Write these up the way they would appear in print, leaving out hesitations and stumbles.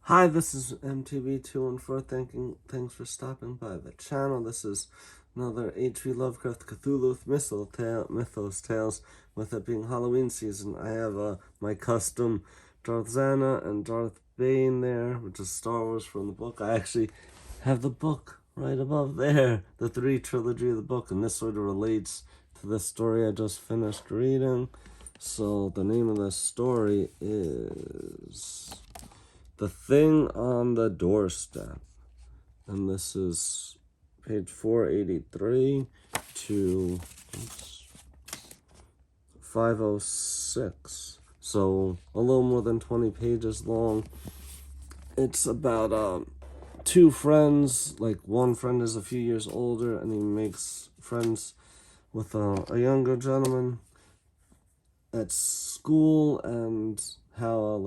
Hi, this is MTV214. Thanks for stopping by the channel. This is another H.P. Lovecraft Cthulhu Mythos Tales. With it being Halloween season, I have my custom Darth Zana and Darth Bane there, which is Star Wars from the book. I actually have the book right above there, the 3 trilogy of the book, and this sort of relates to the story I just finished reading. So the name of the story is The Thing on the Doorstep. And this is page 483 to 506. So a little more than 20 pages long. It's about two friends. Like, one friend is a few years older and he makes friends with a younger gentleman at school, and how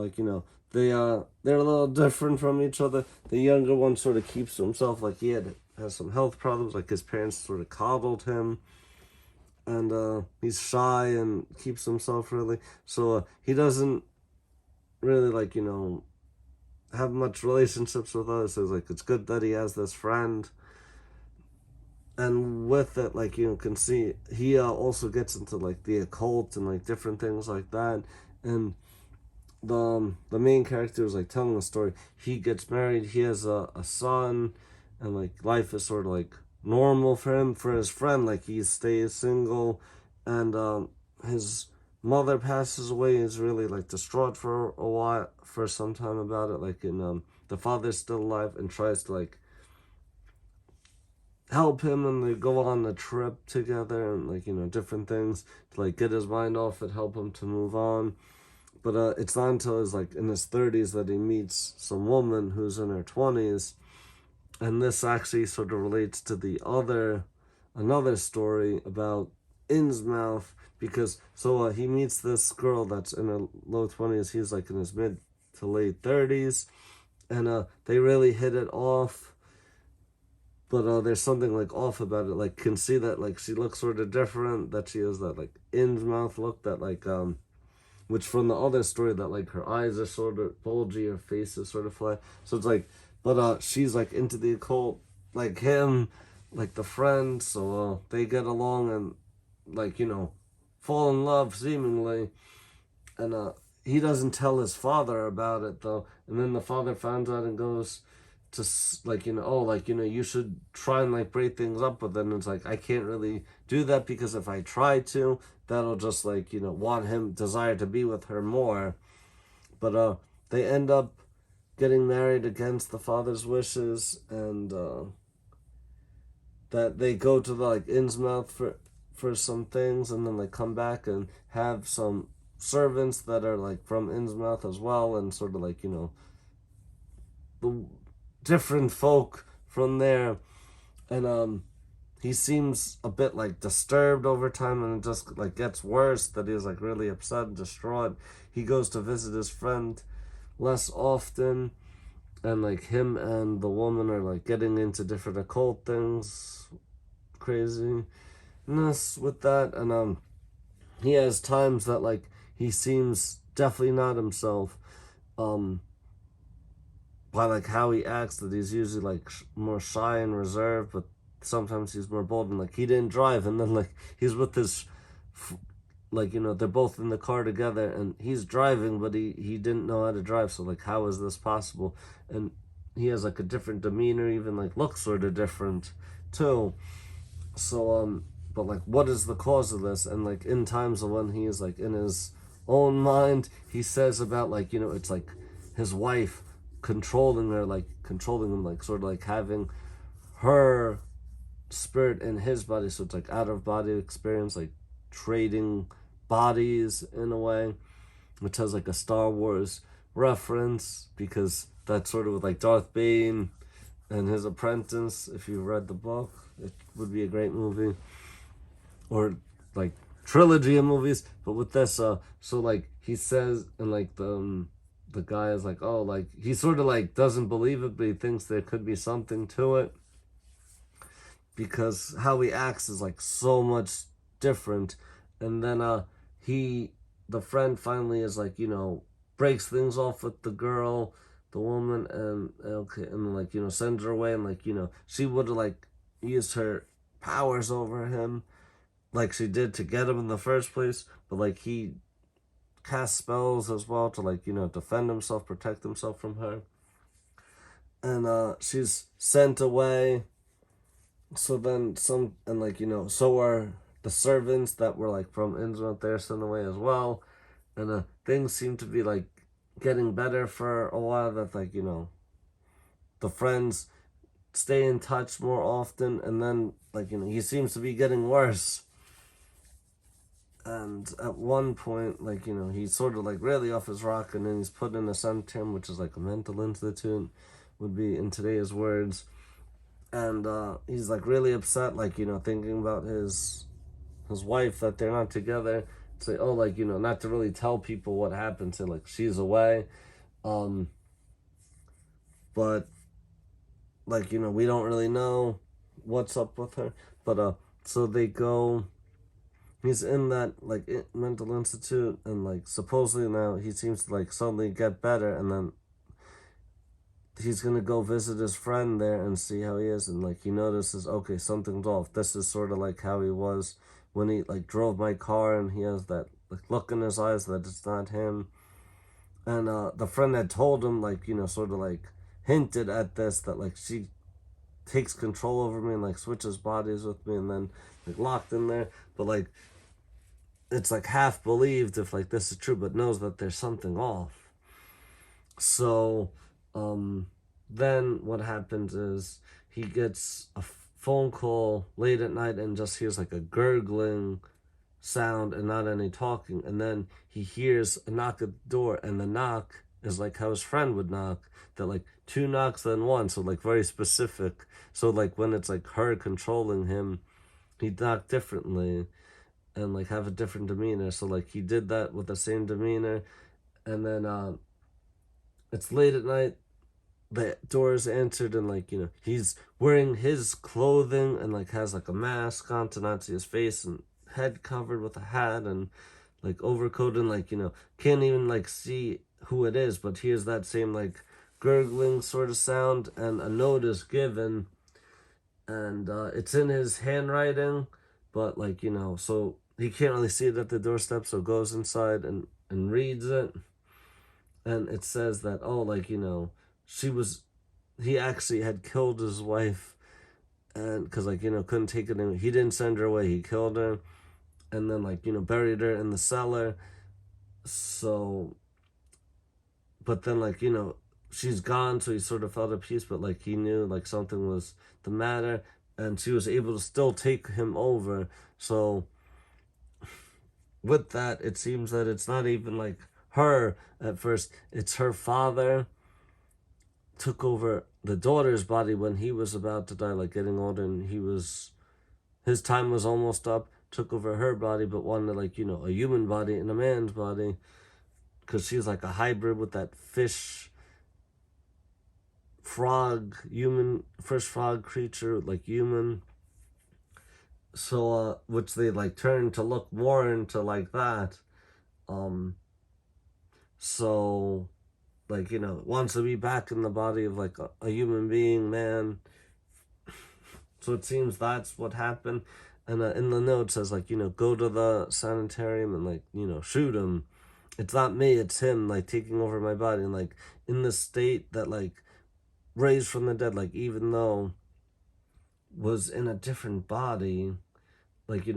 they're a little different from each other. The younger one sort of keeps to himself, like has some health problems, like his parents sort of coddled him, and he's shy and keeps himself really. So he doesn't really have much relationships with others. So it's good that he has this friend. And with it, can see he also gets into like the occult and like different things like that. And the main character is like telling the story. He gets married, he has a son, and like life is sort of like normal for him. For his friend, like he stays single, and his mother passes away. He's really like distraught for a while, for some time about it. The father's still alive and tries to like help him, and they go on a trip together and different things to like get his mind off it, help him to move on. But it's not until he's like in his 30s that he meets some woman who's in her 20s. And this actually sort of relates to another story about Innsmouth, because he meets this girl that's in her low 20s. He's like in his mid to late 30s, and they really hit it off. But there's something like off about it. Like, can see that like she looks sort of different, that she has that like Innsmouth look, that which from the other story, that like her eyes are sort of bulgy, her face is sort of flat. So it's like, but she's like into the occult, like him, like the friend. So they get along and fall in love seemingly. And he doesn't tell his father about it though. And then the father finds out and goes to you should try and like break things up. But then it's like, I can't really do that, because if I try to, that'll just want him desire to be with her more. But they end up getting married against the father's wishes, and that they go to the like Innsmouth for some things, and then they come back and have some servants that are like from Innsmouth as well, and sort of the different folk from there. And he seems a bit like disturbed over time, and it just like gets worse, that he's like really upset and distraught. He goes to visit his friend less often, and like him and the woman are like getting into different occult things, craziness with that. And he has times that like he seems definitely not himself, um by like how he acts, that he's usually like more shy and reserved, but sometimes he's more bold. And like he didn't drive, and then like he's with his they're both in the car together, and he's driving, but he didn't know how to drive. So like, how is this possible? And he has like a different demeanor, even like looks sort of different too. So but like, what is the cause of this? And like in times of when he is like in his own mind, he says about it's like his wife controlling him, like sort of like having her spirit in his body. So it's like out of body experience, like trading bodies in a way, which has like a Star Wars reference, because that's sort of like Darth Bane and his apprentice. If you read the book, it would be a great movie, or like trilogy of movies. But with this, so like he says, and like the guy is like, oh, like he sort of like doesn't believe it, but he thinks there could be something to it, because how he acts is like so much different. And then he the friend finally is like, breaks things off with the girl the woman, and okay, and like, send her away, and like, she would have like used her powers over him like she did to get him in the first place, but like he cast spells as well to like, defend himself, protect himself from her. And she's sent away. So then some, and like, so are the servants that were like from Innsmouth, they're sent away as well. And things seem to be like getting better for a while, that like, the friends stay in touch more often, and then like, he seems to be getting worse. And at one point, like, he's sort of like really off his rock, and then he's put in a sanitarium, which is like a mental institute, would be in today's words. And he's like really upset, like, thinking about his wife, that they're not together. Say, oh, like, not to really tell people what happened to, like, she's away. Um, but like, we don't really know what's up with her. But so they go, he's in that like mental institute, and like supposedly now he seems to like suddenly get better, and then he's gonna go visit his friend there and see how he is, and like he notices, okay, something's off. This is sort of like how he was when he like drove my car, and he has that like look in his eyes that it's not him. And the friend had told him, like, sort of like hinted at this, that like she takes control over me and like switches bodies with me, and then like locked in there. But like it's like half believed if like this is true, but knows that there's something off. So then what happens is he gets a phone call late at night, and just hears like a gurgling sound and not any talking. And then he hears a knock at the door, and the knock is like how his friend would knock, that like two knocks then one, so like very specific. So like when it's like her controlling him, he'd knock differently and like have a different demeanor. So like he did that with the same demeanor. And then it's late at night, the door is answered, and like, he's wearing his clothing, and like has like a mask on to not see his face, and head covered with a hat, and like overcoat, and like, can't even like see who it is, but hears that same like gurgling sort of sound. And a note is given, and it's in his handwriting, but like, so he can't really see it at the doorstep, so goes inside and reads it. And it says that, oh, like, she was, he actually had killed his wife, and because like, couldn't take it in, he didn't send her away, he killed her, and then like, buried her in the cellar. So but then like, she's gone, so he sort of felt at peace, but like he knew like something was the matter, and she was able to still take him over. So with that, it seems that it's not even like her at first, it's her father took over the daughter's body when he was about to die, like getting older, and his time was almost up, took over her body, but wanted like, a human body and a man's body, because she's like a hybrid with that fish frog creature, like human. So which they like turn to look more into like that. um so like, wants to be back in the body of like a human being, man. So it seems that's what happened. And in the note says like, go to the sanitarium and like, shoot him. It's not me, it's him like taking over my body, and like in the state that like raised from the dead, like even though was in a different body, like,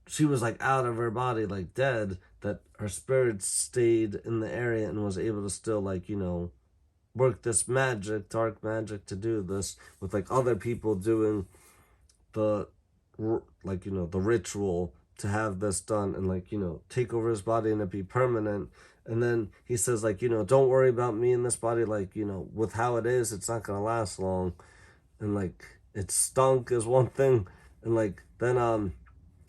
she was like out of her body, like dead, that her spirit stayed in the area and was able to still like, work this magic, dark magic, to do this with like other people doing the like, the ritual to have this done, and like, take over his body and it be permanent. And then he says like, don't worry about me in this body, like, with how it is, it's not gonna last long. And like it stunk is one thing. And like then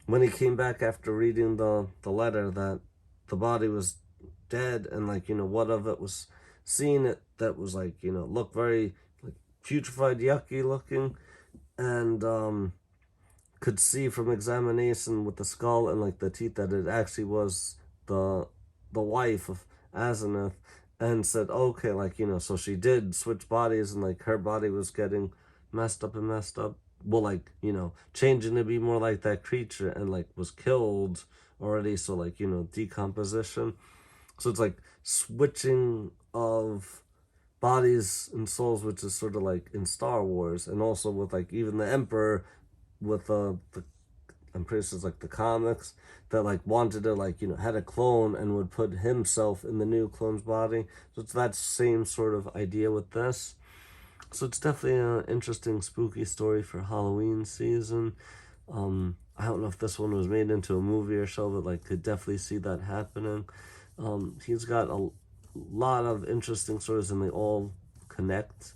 when he came back after reading the letter, that the body was dead, and like, what of it was seen, it that was like, looked very like putrefied, yucky looking. And could see from examination with the skull and like the teeth that it actually was the wife of Asenath. and said, okay, like, so she did switch bodies, and like her body was getting messed up and messed up. Well, like, changing to be more like that creature, and like was killed already. So, like, decomposition. So it's like switching of bodies and souls, which is sort of like in Star Wars, and also with like even the Emperor with the I'm pretty sure it's like the comics that like wanted to like had a clone and would put himself in the new clone's body. So it's that same sort of idea with this. So it's definitely an interesting spooky story for Halloween season. I don't know if this one was made into a movie or show, but like could definitely see that happening. He's got a lot of interesting stories, and they all connect.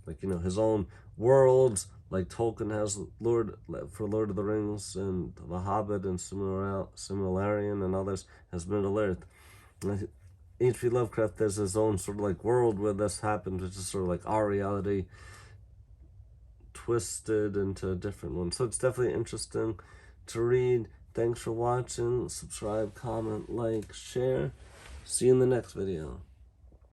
Like his own worlds, like Tolkien has Lord of the Rings and The Hobbit and Similarian, and others has Middle Earth. H.P. Lovecraft has his own sort of like world where this happens, which is sort of like our reality twisted into a different one. So it's definitely interesting to read. Thanks for watching. Subscribe, comment, like, share. See you in the next video.